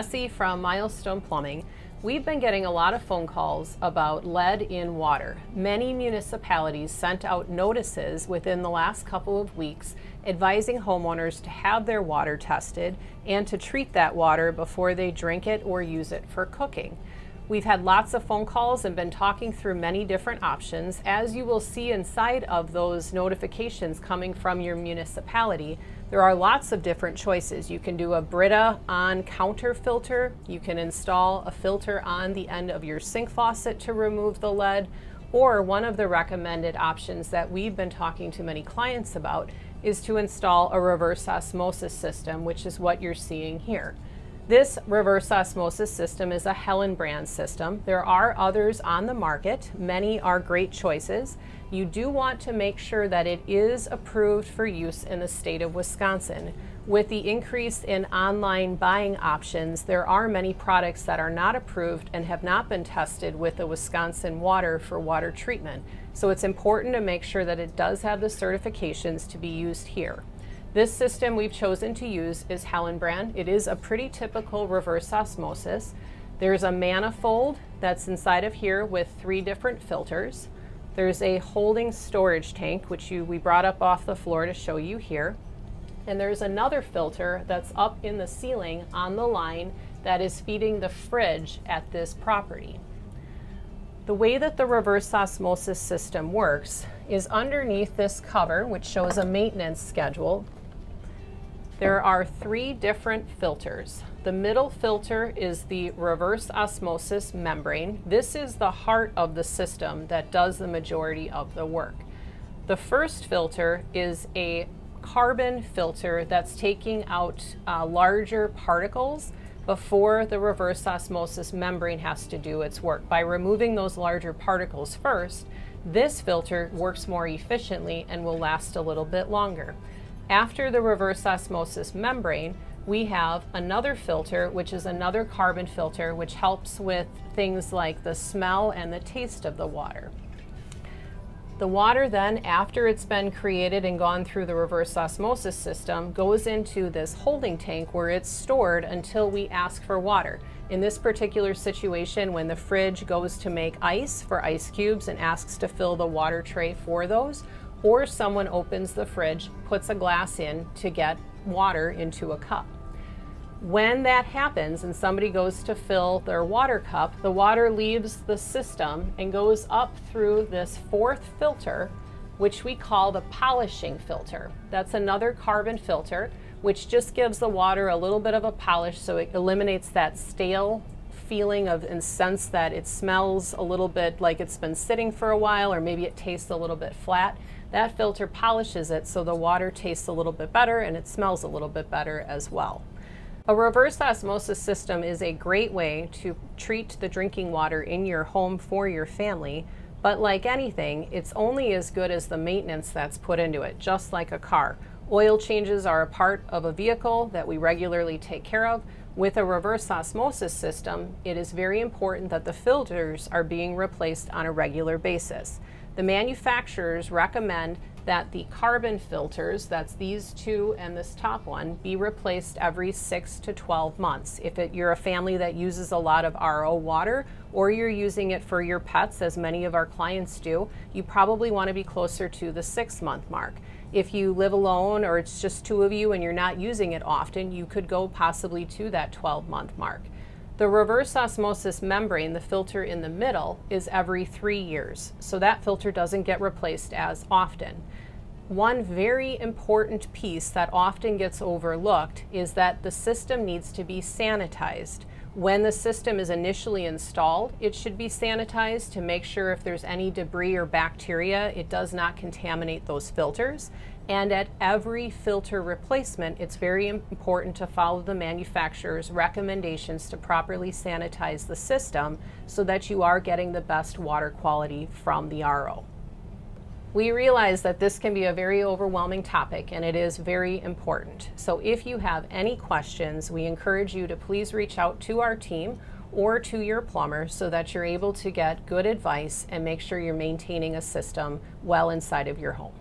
Jessie from Milestone Plumbing. We've been getting a lot of phone calls about lead in water. Many municipalities sent out notices within the last couple of weeks advising homeowners to have their water tested and to treat that water before they drink it or use it for cooking. We've had lots of phone calls and been talking through many different options. As you will see inside of those notifications coming from your municipality, there are lots of different choices. You can do a Brita on-counter filter. You can install a filter on the end of your sink faucet to remove the lead. Or one of the recommended options that we've been talking to many clients about is to install a reverse osmosis system, which is what you're seeing here. This reverse osmosis system is a Helen brand system. There are others on the market. Many are great choices. You do want to make sure that it is approved for use in the state of Wisconsin. With the increase in online buying options, there are many products that are not approved and have not been tested with the Wisconsin water for water treatment. So it's important to make sure that it does have the certifications to be used here. This system we've chosen to use is Helen brand. It is a pretty typical reverse osmosis. There's a manifold that's inside of here with 3 different filters. There's a holding storage tank, which we brought up off the floor to show you here. And there's another filter that's up in the ceiling on the line that is feeding the fridge at this property. The way that the reverse osmosis system works is underneath this cover, which shows a maintenance schedule. There are 3 different filters. The middle filter is the reverse osmosis membrane. This is the heart of the system that does the majority of the work. The first filter is a carbon filter that's taking out larger particles before the reverse osmosis membrane has to do its work. By removing those larger particles first, this filter works more efficiently and will last a little bit longer. After the reverse osmosis membrane, we have another filter, which is another carbon filter, which helps with things like the smell and the taste of the water. The water then, after it's been created and gone through the reverse osmosis system, goes into this holding tank where it's stored until we ask for water. In this particular situation, when the fridge goes to make ice for ice cubes and asks to fill the water tray for those, or someone opens the fridge, puts a glass in to get water into a cup. When that happens and somebody goes to fill their water cup, the water leaves the system and goes up through this 4th filter, which we call the polishing filter. That's another carbon filter, which just gives the water a little bit of a polish, so it eliminates that stale feeling of and sense that it smells a little bit like it's been sitting for a while, or maybe it tastes a little bit flat. That filter polishes it so the water tastes a little bit better and it smells a little bit better as well. A reverse osmosis system is a great way to treat the drinking water in your home for your family, but like anything, it's only as good as the maintenance that's put into it, just like a car. Oil changes are a part of a vehicle that we regularly take care of. With a reverse osmosis system, it is very important that the filters are being replaced on a regular basis. The manufacturers recommend that the carbon filters, that's these 2 and this top one, be replaced every 6 to 12 months. If you're a family that uses a lot of RO water, or you're using it for your pets, as many of our clients do, you probably want to be closer to the 6-month mark. If you live alone or it's just 2 of you and you're not using it often, you could go possibly to that 12-month mark. The reverse osmosis membrane, the filter in the middle, is every 3 years, so that filter doesn't get replaced as often. One very important piece that often gets overlooked is that the system needs to be sanitized. When the system is initially installed, it should be sanitized to make sure if there's any debris or bacteria, it does not contaminate those filters. And at every filter replacement, it's very important to follow the manufacturer's recommendations to properly sanitize the system so that you are getting the best water quality from the RO. We realize that this can be a very overwhelming topic, and it is very important. So if you have any questions, we encourage you to please reach out to our team or to your plumber so that you're able to get good advice and make sure you're maintaining a system well inside of your home.